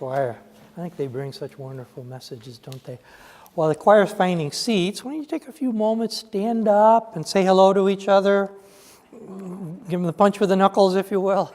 choir. I think they bring such wonderful messages, don't they? While the choir's finding seats, why don't you take a few moments, stand up and say hello to each other. Give them the punch with the knuckles, if you will.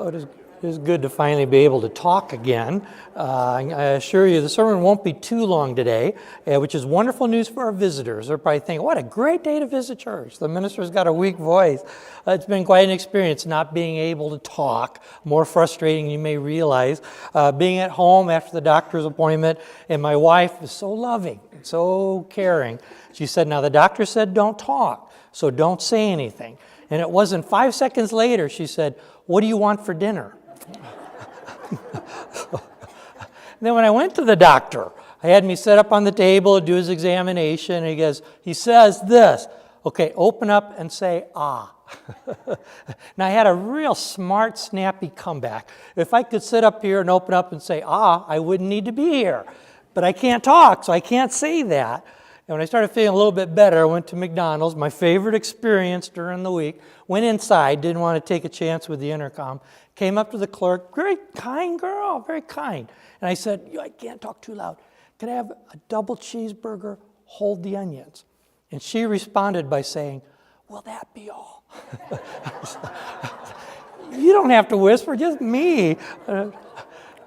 Oh, it is good to finally be able to talk again. I assure you the sermon won't be too long today, which is wonderful news for our visitors. They're probably thinking, what a great day to visit church. The minister's got a weak voice. It's been quite an experience not being able to talk, more frustrating than you may realize. Being at home after the doctor's appointment, and my wife is so loving, so caring. She said, now the doctor said don't talk, so don't say anything. And it wasn't 5 seconds later, she said, what do you want for dinner? Then when I went to the doctor, I had me set up on the table to do his examination. And he says this, okay, open up and say, ah. Now I had a real smart, snappy comeback. If I could sit up here and open up and say, ah, I wouldn't need to be here. But I can't talk, so I can't say that. And when I started feeling a little bit better, I went to McDonald's, my favorite experience during the week, went inside, didn't want to take a chance with the intercom, came up to the clerk, very kind girl, very kind. And I said, I can't talk too loud. Can I have a double cheeseburger, hold the onions? And she responded by saying, will that be all? You don't have to whisper, just me.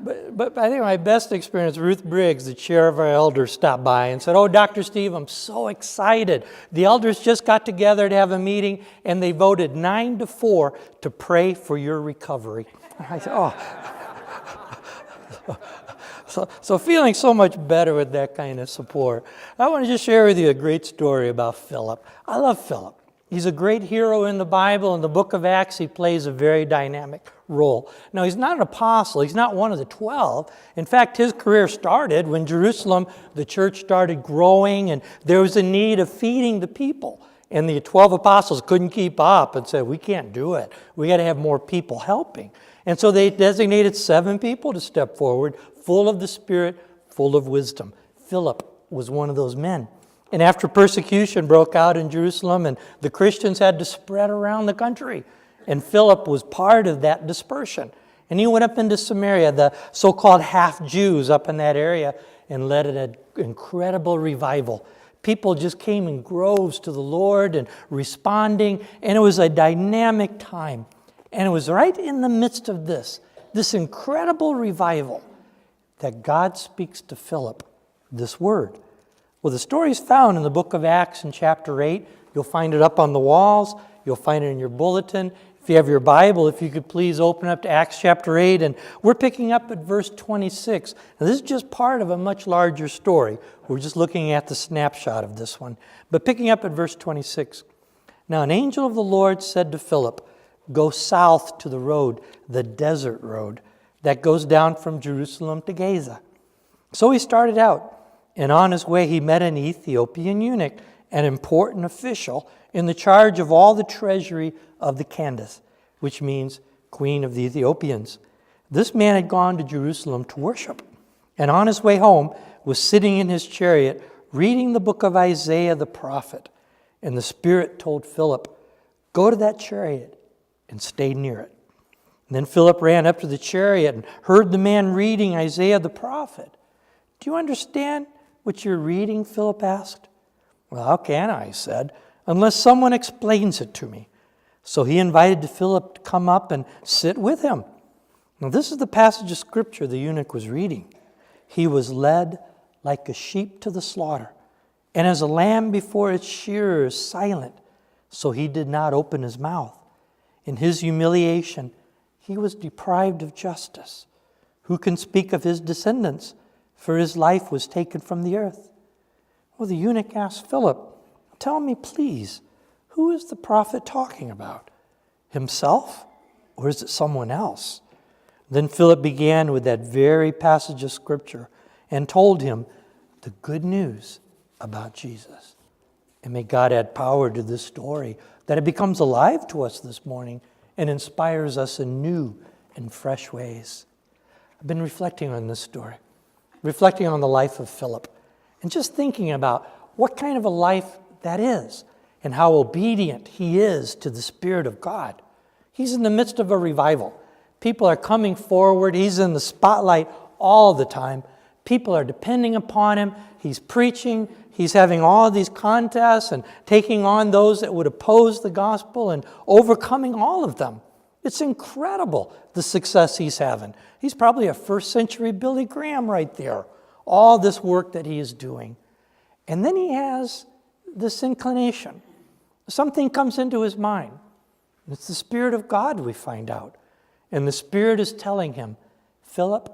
But I think my best experience, Ruth Briggs, the chair of our elders, stopped by and said, oh, Dr. Steve, I'm so excited. The elders just got together to have a meeting, and they voted 9-4 to pray for your recovery. I said, oh. So feeling so much better with that kind of support. I want to just share with you a great story about Philip. I love Philip. He's a great hero in the Bible. In the book of Acts, he plays a very dynamic role. Now, he's not an apostle. He's not one of the 12. In fact, his career started when Jerusalem, the church started growing, and there was a need of feeding the people. And the 12 apostles couldn't keep up and said, we can't do it. We got to have more people helping. And so they designated 7 people to step forward, full of the Spirit, full of wisdom. Philip was one of those men. And after persecution broke out in Jerusalem and the Christians had to spread around the country, and Philip was part of that dispersion. And he went up into Samaria, the so-called half-Jews up in that area, and led an incredible revival. People just came in groves to the Lord and responding, and it was a dynamic time. And it was right in the midst of this incredible revival, that God speaks to Philip this word. Well, the story is found in the book of Acts in chapter 8. You'll find it up on the walls. You'll find it in your bulletin. If you have your Bible, if you could please open up to Acts chapter 8. And we're picking up at verse 26. Now, this is just part of a much larger story. We're just looking at the snapshot of this one. But picking up at verse 26. Now, an angel of the Lord said to Philip, go south to the road, the desert road, that goes down from Jerusalem to Gaza. So he started out. And on his way, he met an Ethiopian eunuch, an important official in the charge of all the treasury of the Candace, which means Queen of the Ethiopians. This man had gone to Jerusalem to worship, and on his way home was sitting in his chariot reading the book of Isaiah the prophet. And the Spirit told Philip, go to that chariot and stay near it. And then Philip ran up to the chariot and heard the man reading Isaiah the prophet. Do you understand what you're reading? Philip asked. Well, how can I, he said, unless someone explains it to me. So he invited Philip to come up and sit with him. Now, this is the passage of Scripture the eunuch was reading. He was led like a sheep to the slaughter, and as a lamb before its shearer is silent, so he did not open his mouth. In his humiliation, he was deprived of justice. Who can speak of his descendants? For his life was taken from the earth. Well, the eunuch asked Philip, tell me, please, who is the prophet talking about? Himself, or is it someone else? Then Philip began with that very passage of Scripture and told him the good news about Jesus. And may God add power to this story, that it becomes alive to us this morning and inspires us in new and fresh ways. I've been reflecting on this story, reflecting on the life of Philip, and just thinking about what kind of a life that is and how obedient he is to the Spirit of God. He's in the midst of a revival. People are coming forward. He's in the spotlight all the time. People are depending upon him. He's preaching. He's having all these contests and taking on those that would oppose the gospel and overcoming all of them. It's incredible, the success he's having. He's probably a first-century Billy Graham right there. All this work that he is doing. And then he has this inclination. Something comes into his mind. It's the Spirit of God, we find out. And the Spirit is telling him, Philip,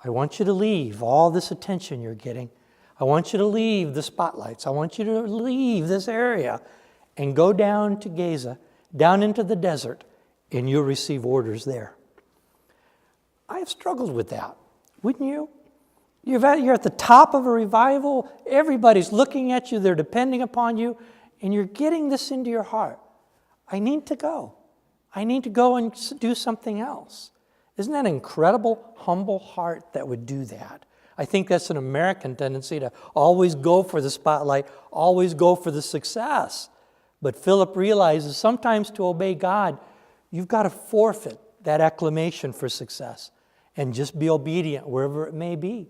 I want you to leave all this attention you're getting. I want you to leave the spotlights. I want you to leave this area and go down to Gaza, down into the desert, and you'll receive orders there. I have struggled with that, wouldn't you? You're at the top of a revival. Everybody's looking at you. They're depending upon you. And you're getting this into your heart. I need to go. I need to go and do something else. Isn't that an incredible, humble heart that would do that? I think that's an American tendency to always go for the spotlight, always go for the success. But Philip realizes sometimes to obey God, you've got to forfeit that acclamation for success and just be obedient wherever it may be.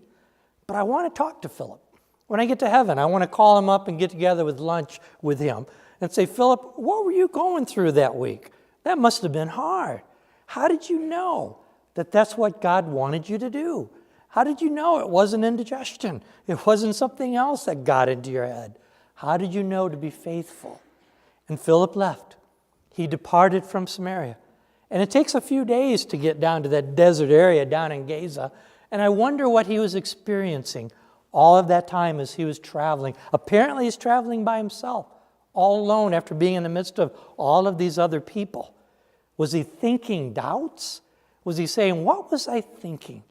But I want to talk to Philip. When I get to heaven, I want to call him up and get together with lunch with him and say, Philip, what were you going through that week? That must have been hard. How did you know that that's what God wanted you to do? How did you know it wasn't indigestion? It wasn't something else that got into your head. How did you know to be faithful? And Philip left. He departed from Samaria. And it takes a few days to get down to that desert area down in Gaza. And I wonder what he was experiencing all of that time as he was traveling. Apparently he's traveling by himself, all alone after being in the midst of all of these other people. Was he thinking doubts? Was he saying, what was I thinking?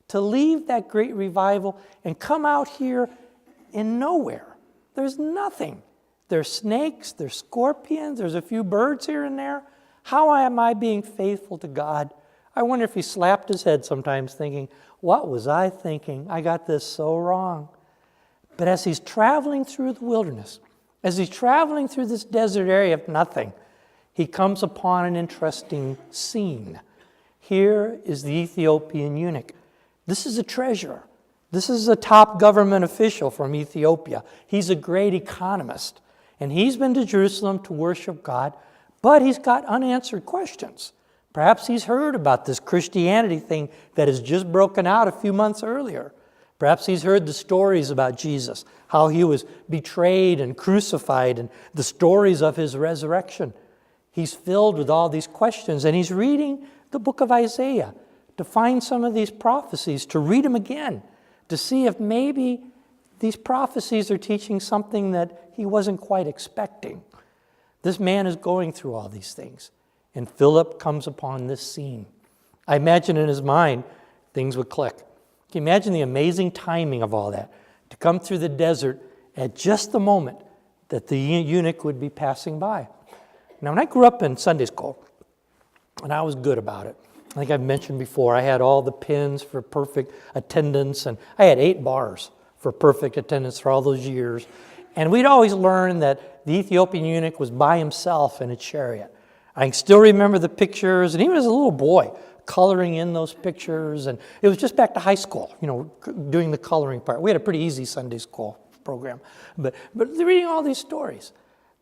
To leave that great revival and come out here in nowhere. There's nothing. There's snakes, there's scorpions, there's a few birds here and there. How am I being faithful to God? I wonder if he slapped his head sometimes thinking, what was I thinking? I got this so wrong. But as he's traveling through the wilderness, as he's traveling through this desert area of nothing, he comes upon an interesting scene. Here is the Ethiopian eunuch. This is a treasurer. This is a top government official from Ethiopia. He's a great economist. And he's been to Jerusalem to worship God, but he's got unanswered questions. Perhaps he's heard about this Christianity thing that has just broken out a few months earlier. Perhaps he's heard the stories about Jesus, how he was betrayed and crucified, and the stories of his resurrection. He's filled with all these questions, and he's reading the book of Isaiah to find some of these prophecies, to read them again, to see if maybe these prophecies are teaching something that he wasn't quite expecting. This man is going through all these things, and Philip comes upon this scene. I imagine in his mind, things would click. Can you imagine the amazing timing of all that? To come through the desert at just the moment that the eunuch would be passing by. Now, when I grew up in Sunday school, and I was good about it, I think I've mentioned before, I had all the pins for perfect attendance, and I had 8 bars for perfect attendance for all those years. And we'd always learn that the Ethiopian eunuch was by himself in a chariot. I can still remember the pictures, and even as a little boy, coloring in those pictures. And it was just back to high school, doing the coloring part. We had a pretty easy Sunday school program. But reading all these stories.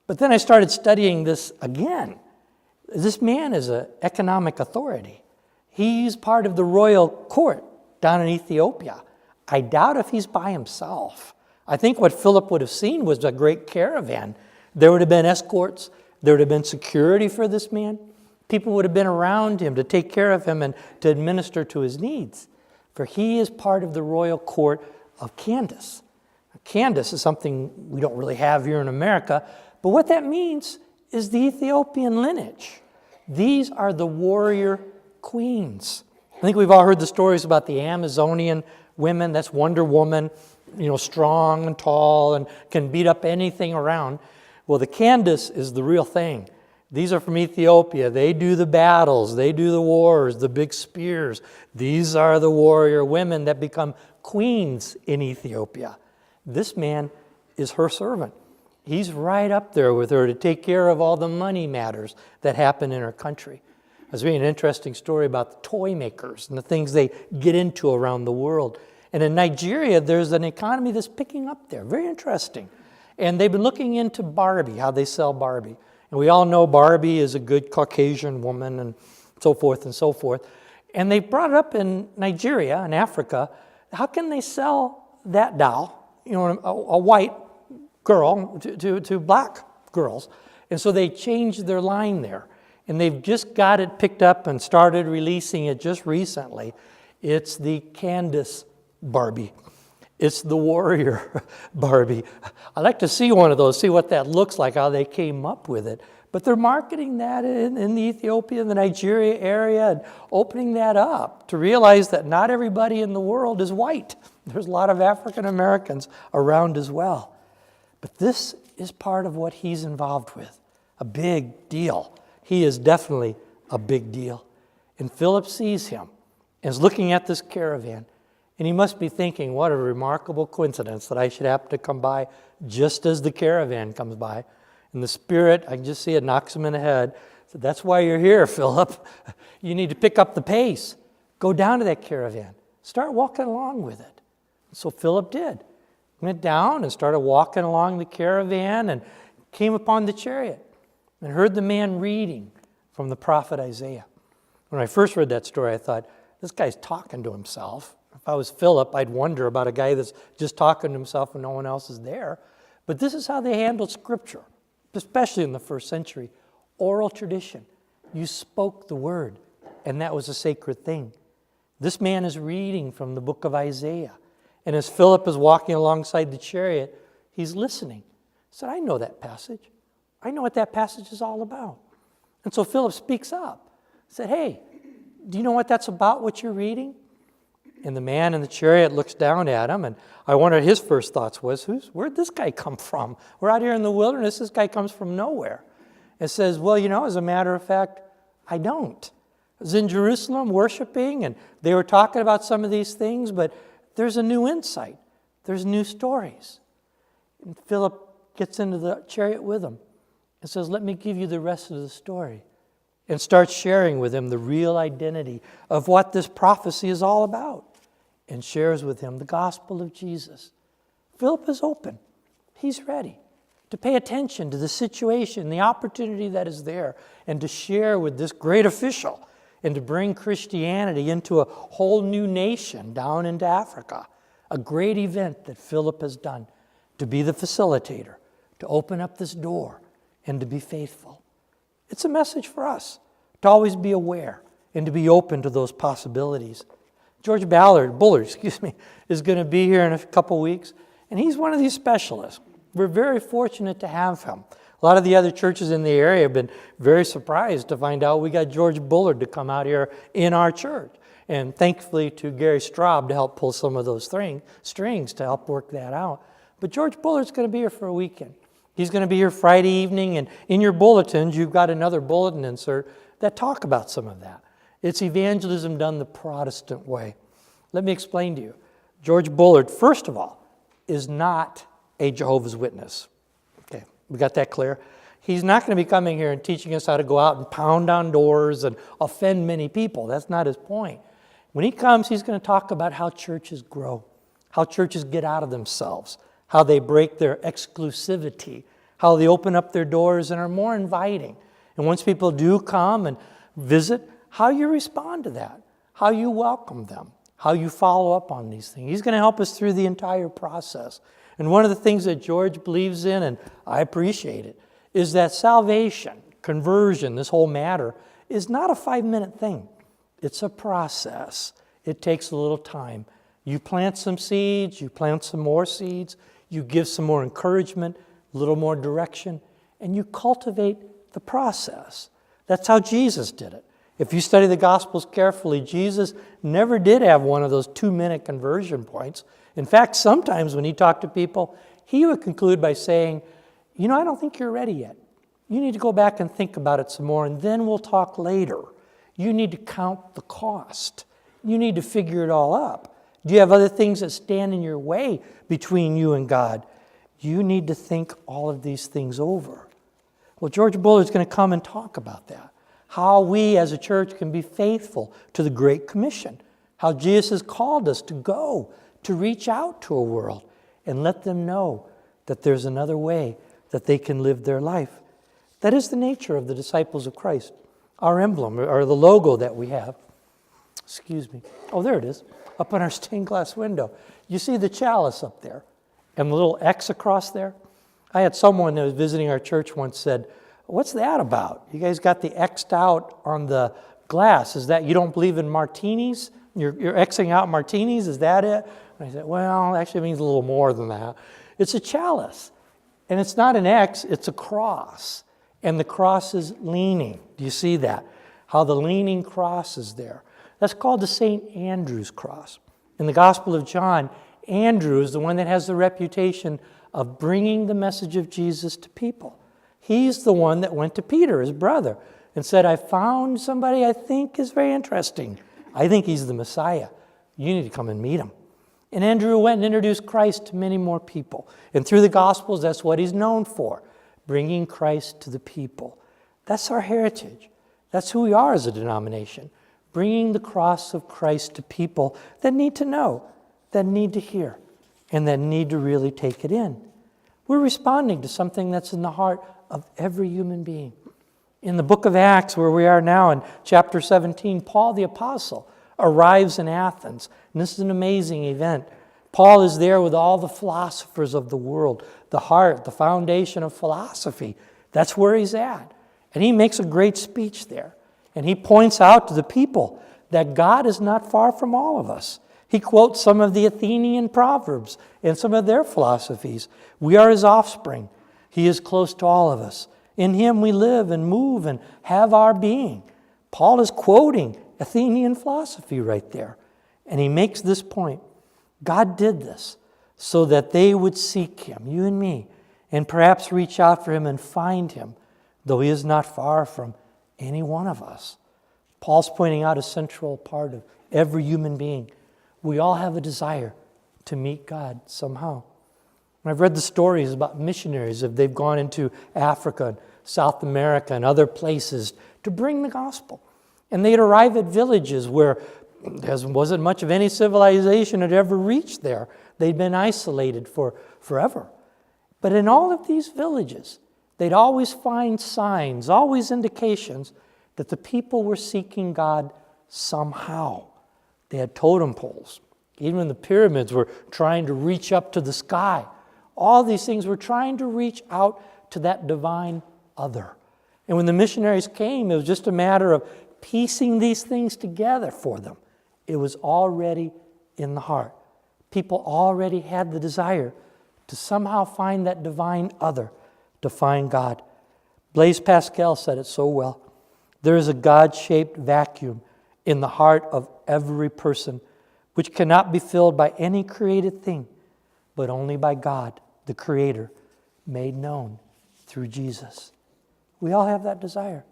But then I started studying this again. This man is an economic authority. He's part of the royal court down in Ethiopia. I doubt if he's by himself. I think what Philip would have seen was a great caravan. There would have been escorts. There would have been security for this man. People would have been around him to take care of him and to administer to his needs. For he is part of the royal court of Candace. Candace is something we don't really have here in America, but what that means is the Ethiopian lineage. These are the warrior queens. I think we've all heard the stories about the Amazonian women. That's Wonder Woman, strong and tall and can beat up anything around. Well, the Candace is the real thing. These are from Ethiopia. They do the battles. They do the wars, the big spears. These are the warrior women that become queens in Ethiopia. This man is her servant. He's right up there with her to take care of all the money matters that happen in her country. I was reading an interesting story about the toy makers and the things they get into around the world. And in Nigeria, there's an economy that's picking up there. Very interesting. And they've been looking into Barbie, how they sell Barbie. And we all know Barbie is a good Caucasian woman and so forth and so forth. And they brought it up in Nigeria, in Africa. How can they sell that doll, a white girl to black girls? And so they changed their line there. And they've just got it picked up and started releasing it just recently. It's the Candace Barbie. It's the warrior Barbie. I'd like to see one of those, see what that looks like, how they came up with it. But they're marketing that in the Ethiopia, the Nigeria area, and opening that up to realize that not everybody in the world is white. There's a lot of African Americans around as well. But this is part of what he's involved with, a big deal. He is definitely a big deal. And Philip sees him and is looking at this caravan. And he must be thinking, what a remarkable coincidence that I should happen to come by just as the caravan comes by. And the Spirit, I can just see it, knocks him in the head. So that's why you're here, Philip. You need to pick up the pace. Go down to that caravan. Start walking along with it. So Philip did. Went down and started walking along the caravan and came upon the chariot and heard the man reading from the prophet Isaiah. When I first read that story, I thought, this guy's talking to himself. If I was Philip, I'd wonder about a guy that's just talking to himself and no one else is there. But this is how they handled Scripture, especially in the first century. Oral tradition. You spoke the word, and that was a sacred thing. This man is reading from the book of Isaiah. And as Philip is walking alongside the chariot, he's listening. He said, I know that passage. I know what that passage is all about. And so Philip speaks up. He said, hey, do you know what that's about, what you're reading? And the man in the chariot looks down at him, and I wonder what his first thoughts was, where'd this guy come from? We're out here in the wilderness, this guy comes from nowhere. And says, well, as a matter of fact, I don't. I was in Jerusalem worshiping, and they were talking about some of these things, but there's a new insight. There's new stories. And Philip gets into the chariot with him and says, let me give you the rest of the story. And starts sharing with him the real identity of what this prophecy is all about. And shares with him the gospel of Jesus. Philip is open. He's ready to pay attention to the situation, the opportunity that is there, and to share with this great official and to bring Christianity into a whole new nation down into Africa. A great event that Philip has done to be the facilitator, to open up this door, and to be faithful. It's a message for us to always be aware and to be open to those possibilities. George Bullard, is going to be here in a couple weeks, and he's one of these specialists. We're very fortunate to have him. A lot of the other churches in the area have been very surprised to find out we got George Bullard to come out here in our church. And thankfully to Gary Straub to help pull some of those strings to help work that out. But George Bullard's going to be here for a weekend. He's going to be here Friday evening, and in your bulletins, you've got another bulletin insert that talk about some of that. It's evangelism done the Protestant way. Let me explain to you. George Bullard, first of all, is not a Jehovah's Witness. Okay, we got that clear? He's not going to be coming here and teaching us how to go out and pound on doors and offend many people. That's not his point. When he comes, he's going to talk about how churches grow, how churches get out of themselves, how they break their exclusivity, how they open up their doors and are more inviting. And once people do come and visit, how you respond to that. how you welcome them, how you follow up on these things. He's going to help us through the entire process. And one of the things that George believes in, and I appreciate it, is that salvation, conversion, this whole matter, is not a 5-minute thing. It's a process. It takes a little time. You plant some seeds, you plant some more seeds, you give some more encouragement, a little more direction, and you cultivate the process. That's how Jesus did it. If you study the Gospels carefully, Jesus never did have one of those 2-minute conversion points. In fact, sometimes when he talked to people, he would conclude by saying, I don't think you're ready yet. You need to go back and think about it some more, and then we'll talk later. You need to count the cost. You need to figure it all up. Do you have other things that stand in your way between you and God? You need to think all of these things over. Well, George Buller is going to come and talk about that. How we as a church can be faithful to the Great Commission. How Jesus has called us to go, to reach out to a world and let them know that there's another way that they can live their life. That is the nature of the disciples of Christ. Our emblem, or the logo that we have. Excuse me. Oh, there it is, up on our stained glass window. You see the chalice up there and the little X across there? I had someone that was visiting our church once said, "What's that about? You guys got the X'd out on the glass. Is that you don't believe in martinis? You're Xing out martinis? Is that it?" And I said, well, actually it means a little more than that. It's a chalice. And it's not an X, it's a cross. And the cross is leaning. Do you see that? How the leaning cross is there. That's called the St. Andrew's cross. In the Gospel of John, Andrew is the one that has the reputation of bringing the message of Jesus to people. He's the one that went to Peter, his brother, and said, "I found somebody I think is very interesting. I think he's the Messiah. You need to come and meet him." And Andrew went and introduced Christ to many more people. And through the Gospels, that's what he's known for, bringing Christ to the people. That's our heritage. That's who we are as a denomination, bringing the cross of Christ to people that need to know, that need to hear, and that need to really take it in. We're responding to something that's in the heart of every human being. In the book of Acts, where we are now in chapter 17, Paul the Apostle arrives in Athens. And this is an amazing event. Paul is there with all the philosophers of the world, the heart, the foundation of philosophy. That's where he's at. And he makes a great speech there. And he points out to the people that God is not far from all of us. He quotes some of the Athenian proverbs and some of their philosophies. We are his offspring. He is close to all of us. In him we live and move and have our being. Paul is quoting Athenian philosophy right there. And he makes this point. God did this so that they would seek him, you and me, and perhaps reach out for him and find him, though he is not far from any one of us. Paul's pointing out a central part of every human being. We all have a desire to meet God somehow. And I've read the stories about missionaries if they've gone into Africa and South America and other places to bring the gospel. And they'd arrive at villages where there wasn't much of any civilization had ever reached there. They'd been isolated for forever. But in all of these villages, they'd always find signs, always indications that the people were seeking God somehow. They had totem poles. Even the pyramids were trying to reach up to the sky. All these things were trying to reach out to that divine other. And when the missionaries came, it was just a matter of piecing these things together for them. It was already in the heart. People already had the desire to somehow find that divine other, to find God. Blaise Pascal said it so well. There is a God-shaped vacuum in the heart of every person, which cannot be filled by any created thing, but only by God, the Creator, made known through Jesus. We all have that desire.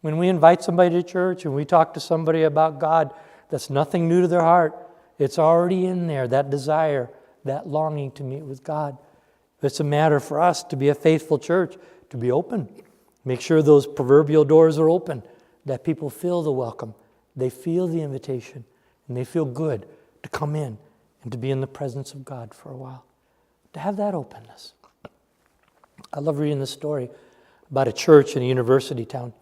When we invite somebody to church and we talk to somebody about God, that's nothing new to their heart. It's already in there, that desire, that longing to meet with God. It's a matter for us to be a faithful church, to be open. Make sure those proverbial doors are open, that people feel the welcome, they feel the invitation, and they feel good to come in and to be in the presence of God for a while. To have that openness. I love reading this story about a church in a university town.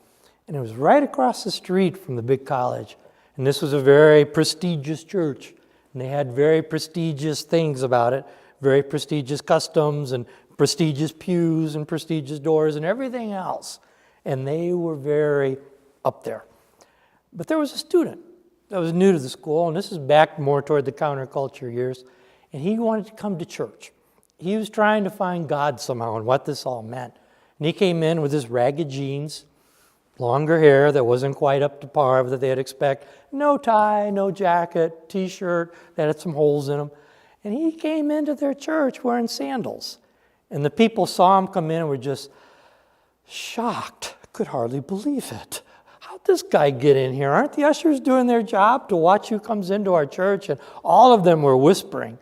And it was right across the street from the big college. And this was a very prestigious church. And they had very prestigious things about it, very prestigious customs and prestigious pews and prestigious doors and everything else. And they were very up there. But there was a student that was new to the school, and this is back more toward the counterculture years, and he wanted to come to church. He was trying to find God somehow and what this all meant. And he came in with his ragged jeans, longer hair that wasn't quite up to par that they'd expect, no tie, no jacket, T-shirt that had some holes in them. And he came into their church wearing sandals. And the people saw him come in and were just shocked. Could hardly believe it. How'd this guy get in here? Aren't the ushers doing their job to watch who comes into our church? And all of them were whispering.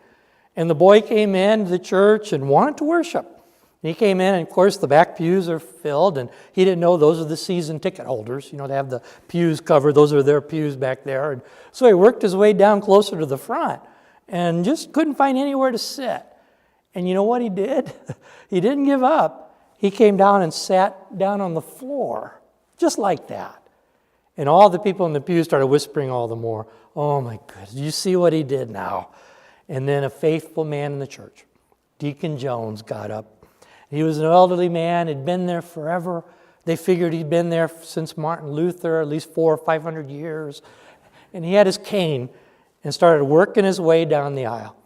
And the boy came into the church and wanted to worship. And he came in, and of course the back pews are filled, and he didn't know those are the season ticket holders. You know, they have the pews covered. Those are their pews back there. And so he worked his way down closer to the front and just couldn't find anywhere to sit. And you know what he did? He didn't give up. He came down and sat down on the floor, just like that. And all the people in the pew started whispering all the more, oh my goodness, you see what he did now? And then a faithful man in the church, Deacon Jones, got up. He was an elderly man, had been there forever. They figured he'd been there since Martin Luther, at least 400 or 500 years. And he had his cane and started working his way down the aisle.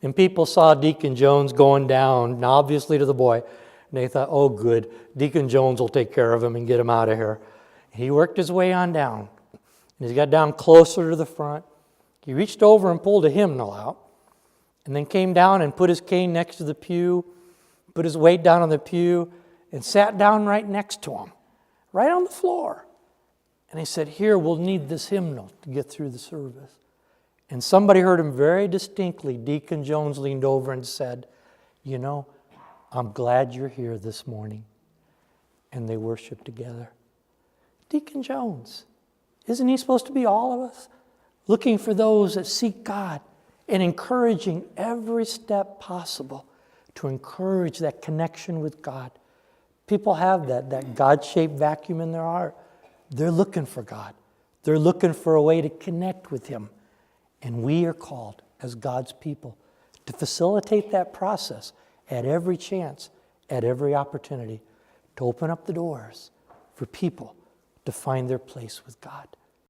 And people saw Deacon Jones going down, obviously to the boy. And they thought, oh good, Deacon Jones will take care of him and get him out of here. And he worked his way on down. And as he got down closer to the front, he reached over and pulled a hymnal out. And then came down and put his cane next to the pew, put his weight down on the pew, and sat down right next to him, right on the floor. And he said, here, we'll need this hymnal to get through the service. And somebody heard him very distinctly. Deacon Jones leaned over and said, you know, I'm glad you're here this morning. And they worshiped together. Deacon Jones, isn't he supposed to be all of us? Looking for those that seek God and encouraging every step possible to encourage that connection with God. People have that God-shaped vacuum in their heart. They're looking for God. They're looking for a way to connect with Him. And we are called as God's people to facilitate that process at every chance, at every opportunity, to open up the doors for people to find their place with God.